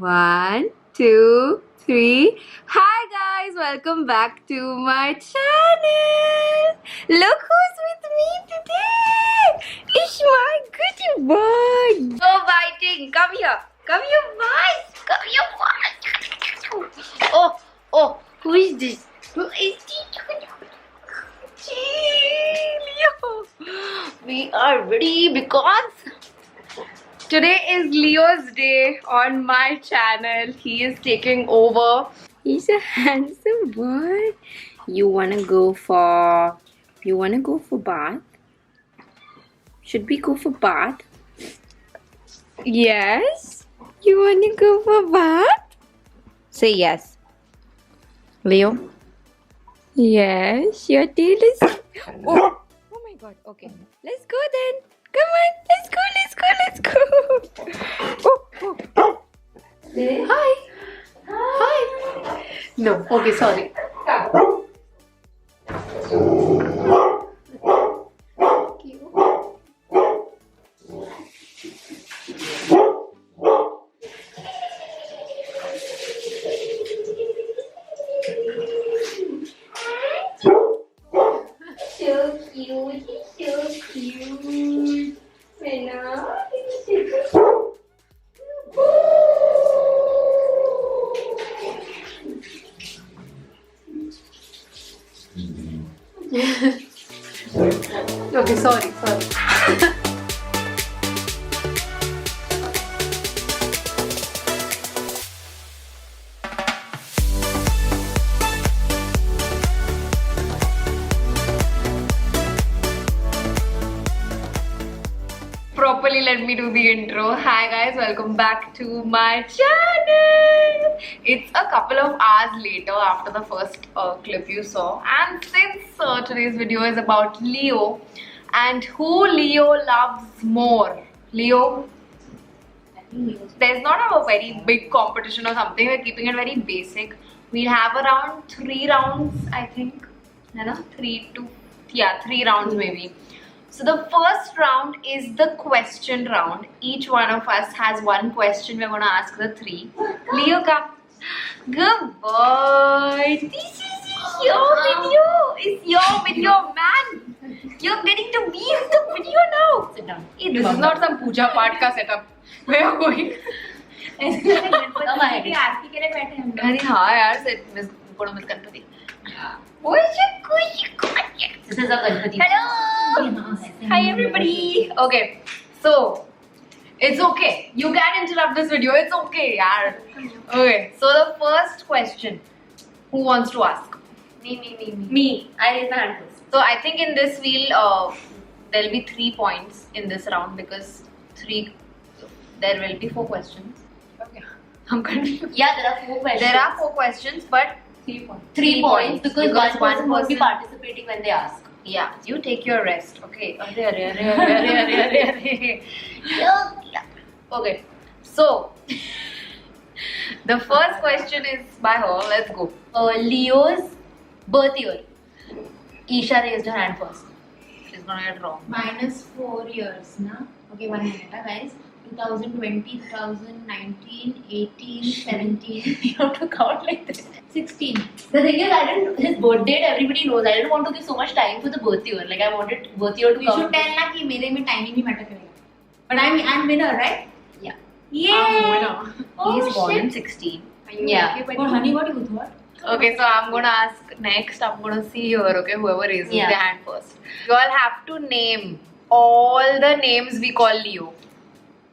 One, two, three. Hi guys, welcome back to my channel. Look who's with me today. It's my goody boy. No biting. Come here. Come here, boys. Come here, boys. Oh, who is this? Who is this? Leo. We are ready because today is Leo's day on my channel. He is taking over. He's a handsome boy. You wanna go for bath? Should we go for bath? Yes. You wanna go for bath? Say yes. Leo? Yes, your tail is oh my god, okay. Let's go then. Come on, let's go. Oh. Say hi. Hi. No, okay, sorry. So cute, he's so cute. Rena, he's so okay, sorry. Properly let me do the intro. Hi guys, welcome back to my channel. It's a couple of hours later after the first clip you saw, and since today's video is about Leo and who Leo loves more. Leo, there's not a very big competition or something. We're keeping it very basic. We'll have around 3 rounds, I think. 3 rounds maybe. So the first round is the question round. Each one of us has one question. We're going to ask the 3. Leo, come. Good boy. This is your video. It's your video, man. You're getting to be in the video now. Sit down. Hey, this is not some puja part ka setup. Where are we going? आरती के लिए बैठे हम अरे हाँ यार पढ़ो मत Ganpati This is a Ganpati. Hello! Hi everybody! Okay, so it's okay. You can interrupt this video. It's okay, yaar. Okay, so the first question. Who wants to ask? Me. I raise my hand first. So I think in this there'll be 3 points in this round because there will be 4 questions. Okay. I'm confused. Yeah, there are 4 questions. There are 4 questions, but 3 points because one person won't be participating when they ask. Yeah, you take your rest. Okay. Okay. So the first question is by her. Let's go. Leo's birth year. Isha raised her hand first. She's gonna get wrong. Minus 4 years, na? Okay, 1 minute, guys. 2020, 2019, 18, 17. You have to count like this. 16. The thing is, his birth date everybody knows. I didn't want to give so much time for the birth year. Like I wanted birth year to You count. should tell na कि मेरे में timing नहीं matter करेगा. But I'm winner, right? Yeah. Yeah. He's born in shit. 16. Yeah. Okay, but honey, what you thought? Okay, so I'm gonna ask next. I'm gonna see here. Okay, whoever raises their hand first. You all have to name all the names we call Leo.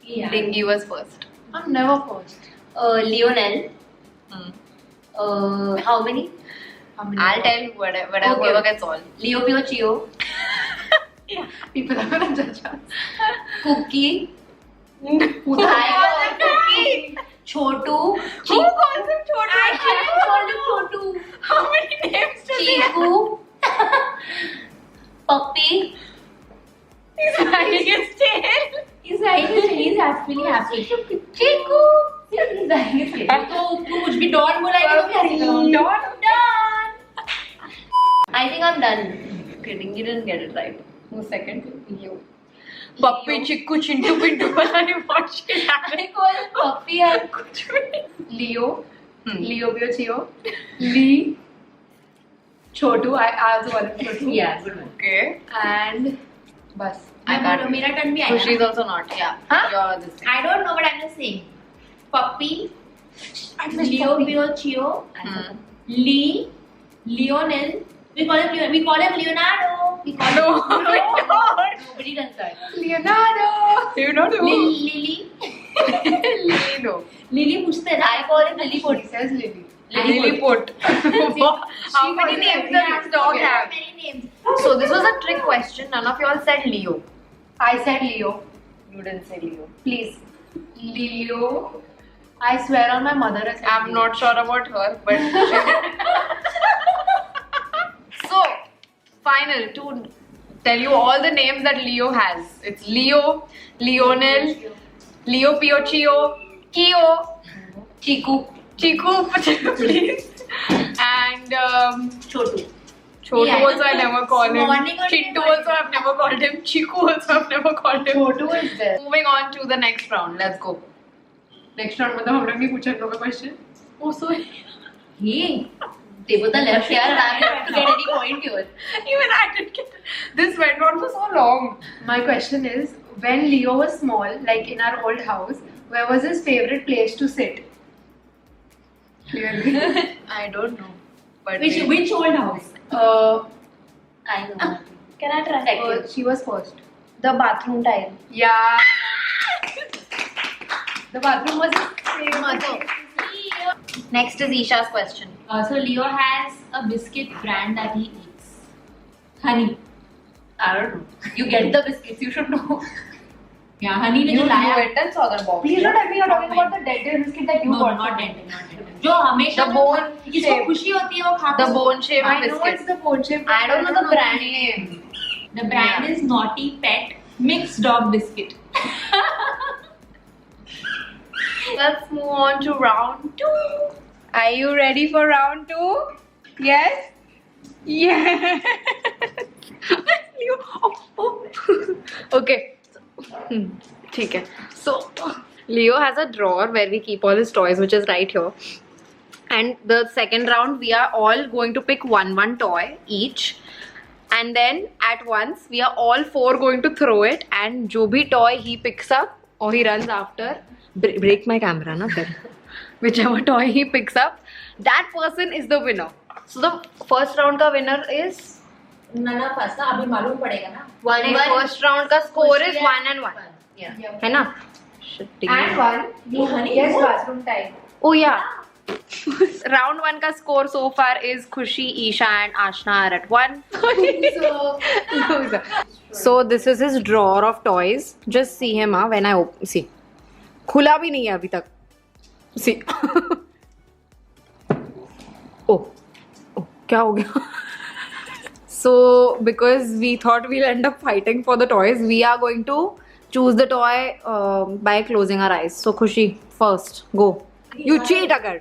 Yeah. Dingy was first. I'm never first. Lionel. How many? How many? I'll tell you whatever gets all. Leo Pio Chio. People are gonna judge us. Cookie. Who calls him Cookie? Chotu. Who calls him Chotu? I called him Chotu. How many names does he have? Chiku. Puppy. He's wagging his tail. He's actually happy. Chiku. He's wagging his tail. तो कुछ भी don बोलाएगा तो भी हंसेगा. Done. I think I'm done. Kidding, you didn't get it right. Who's second? You. Puppy, chikoo, Chintu, Pintu, पता नहीं what shit happened. I call him Puppy and कुछ भी नहीं. Leo, Hmm. Leo Bio Chio, Lee, Chotu. I also call him Chotu. Yeah, good one. Okay. And bus. I can't. मेरा turn भी आया Khushi is ना? also not. Yeah. Huh? You're this thing. I don't know, but I'm just saying. Puppy, Leo Bio Chio, Hmm. Lee, Lionel. We call him Leonardo. We call No. him Nobody does that. Leonardo. You know who? Lily. Lino. Lily पूछते हैं ना? I call him Lily He says Lily. Lilliput. How many names does this dog have? Many names. So this was a trick question. None of y'all said Leo. I said Leo. You didn't say Leo. Please. Leo. I swear on my mother. I said I'm Leo. not sure about her, but so final to tell you all the names that Leo has. It's Leo, Lionel, Leo Piochio, Kio, Chiku, please, and Chotu. Chotu Yeah, also I never call him. morning or Chintu night. also I've never called him. Chiku also I've never called him. Chotu is there. Moving on to the next round. Let's go. Next round मतलब हम लोग नहीं पूछे हम लोग का question. Oh, sorry. Hey, they both are left here and I'm not to get any point here. Even I didn't get it. This went on for so long. My question is, when Leo was small, like in our old house, where was his favorite place to sit? Clearly. I don't know. But Which old house? I know. Can I try? Second. She was first. The bathroom tile. Yeah. The bathroom was same. Next is Isha's question. So Leo has a biscuit brand that he eats. Honey. I don't know. You get the biscuits, you should know. Yeah, honey ने You जो लाया. went and saw the box. Please don't tell me you're talking about the dental biscuit that you No, got. not dental, not dental. जो हमेशा The bone जिसको shape. खुशी होती है वो खाता The bone shape I know biscuit. it's the bone shape. I don't know the brand name. The brand is Naughty Pet Mixed Dog Biscuit. Let's move on to round 2. Are you ready for round 2? Yes? Yes. Okay. ठीक है. So Leo has a drawer where we keep all his toys, which is right here. And the second round, we are all going to pick one toy each. And then at once, we are all 4 going to throw it. And जो भी toy he picks up or he runs after, break my camera, na sir. Whichever toy he picks up, that person is the winner. So the first round का winner is. नना फंसा अभी मालूम पड़ेगा ना. नहीं, first round का score is 1 and 1. Yeah. है ना? Shit, And one. वो honey Yes, वो- bathroom time. Oh yeah. Round 1 ka score so far is Khushi, Isha and Ashna are at 1. So, So this is his drawer of toys. Just see him when I open. See. खुला भी नहीं है अभी तक. See. Oh. Oh, क्या हो गया? So because we thought we'll end up fighting for the toys, we are going to choose the toy by closing our eyes. So Khushi, first, go. You cheat agar.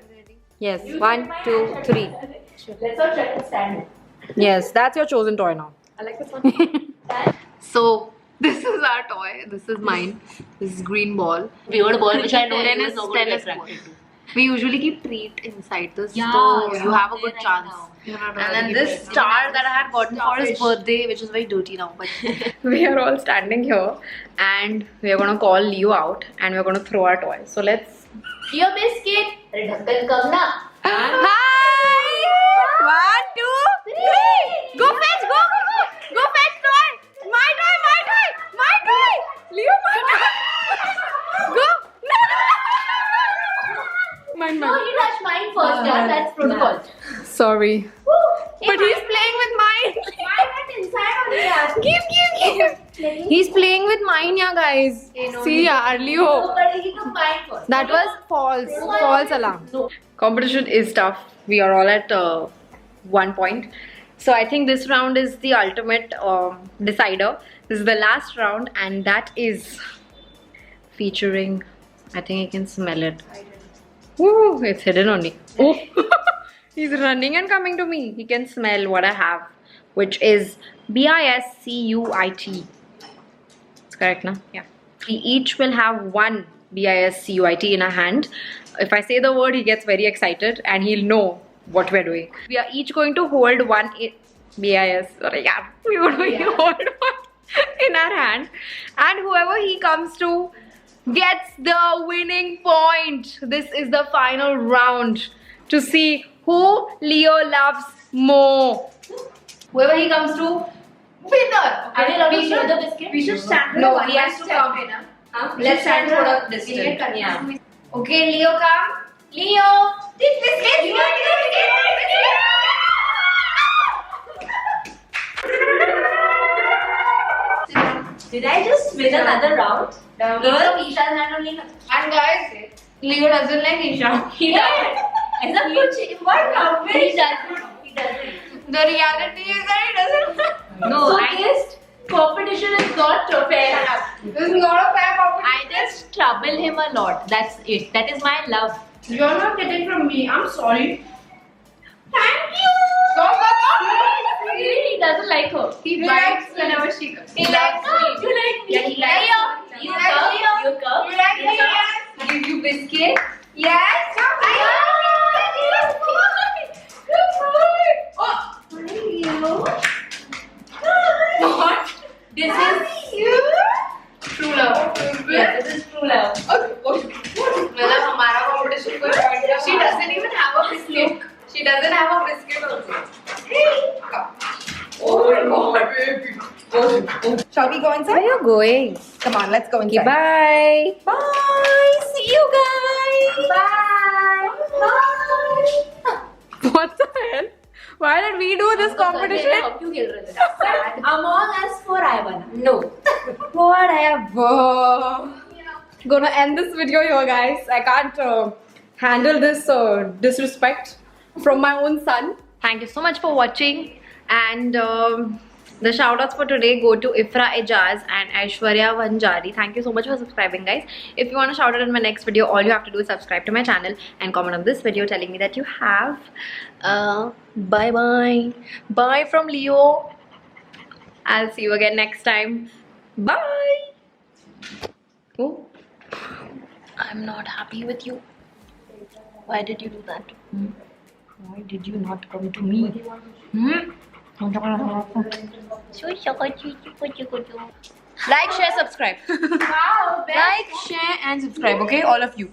Yes, 1, 2, 3. Let's all try to stand. Yes, that's your chosen toy now. I like this one. So this is our toy. This is mine. This is green ball. Weird ball which I know he Tennis, was not going to tennis get ball. attracted to. We usually keep treat inside this, Yeah, so yeah. you have a good Right chance. now. And then this star that I had gotten for his birthday, which is very dirty now, but we are all standing here and we are gonna call Leo out and we're gonna throw our toy. So let's. Your biscuit. अरे ढक्कन कम ना. Hi! 1, 2, 3. Go fetch, go, go fetch toy. My toy, my toy, my toy. Leo, my toy. Go. No. Mine, No, he touched mine first. Yeah, that's protocol. Sorry. But he's playing with mine. Why went inside on the ass? Keep. He's playing with mine, yeah, guys. See, yeah, Leo. But he took mine first. That was false. False alarm. Competition is tough. We are all at 1 point. So I think this round is the ultimate decider. This is the last round, and that is featuring. I think I can smell it. Ooh, it's hidden only. Oh, he's running and coming to me. He can smell what I have, which is BISCUIT. It's correct, na? Yeah. We each will have one BISCUIT in our hand. If I say the word, he gets very excited and he'll know what we're doing. We are each going to hold one BIS. Sorry, yeah. We are going to hold one in our hand, and whoever he comes to gets the winning point. This is the final round to see who Leo loves more. Whoever he comes to, winner. Are you allowed to share the biscuit? We should stand. No, he has to come. Let's stand for a distance. Yeah. Okay, Leo, come. Leo, this biscuit. You are Did I just win another round? Girl, Isha's hand only. And guys, Leo doesn't like Isha. He does. What company? He doesn't. The reality is that he doesn't. No, so this competition is not fair. This is not a fair competition. I just trouble him a lot. That's it. That is my love. You're not getting from me. I'm sorry. Thank you. Go. He doesn't like her. He bites whenever she comes. He likes me. You like me. Yeah, he likes me. You come. You come. You like me? Yes. Give you biscuit. Yes. What? This is True love. yeah. This is true love. मतलब हमारा competition कोई point नहीं. She doesn't even have a biscuit. She doesn't have a biscuit also. Oh my god, baby. Shall we go inside? Where are you going? Come on, let's go inside. Bye. Bye. See you guys. Bye. What the hell? Why did we do this competition? क्यों खेल रहे थे? Among Us for I won. No. Whatever. Gonna end this video here, guys. I can't handle this disrespect from my own son. Thank you so much for watching, and the shoutouts for today go to Ifra Ejaz and Aishwarya Vanjari. Thank you so much for subscribing, guys. If you want a shout out in my next video, all you have to do is subscribe to my channel and comment on this video telling me that you have. Bye bye. Bye from Leo. I'll see you again next time. Bye. Oh, I'm not happy with you. Why did you do that? Why did you not come to me? Like, share, subscribe. Wow. Like, share and subscribe, okay? All of you.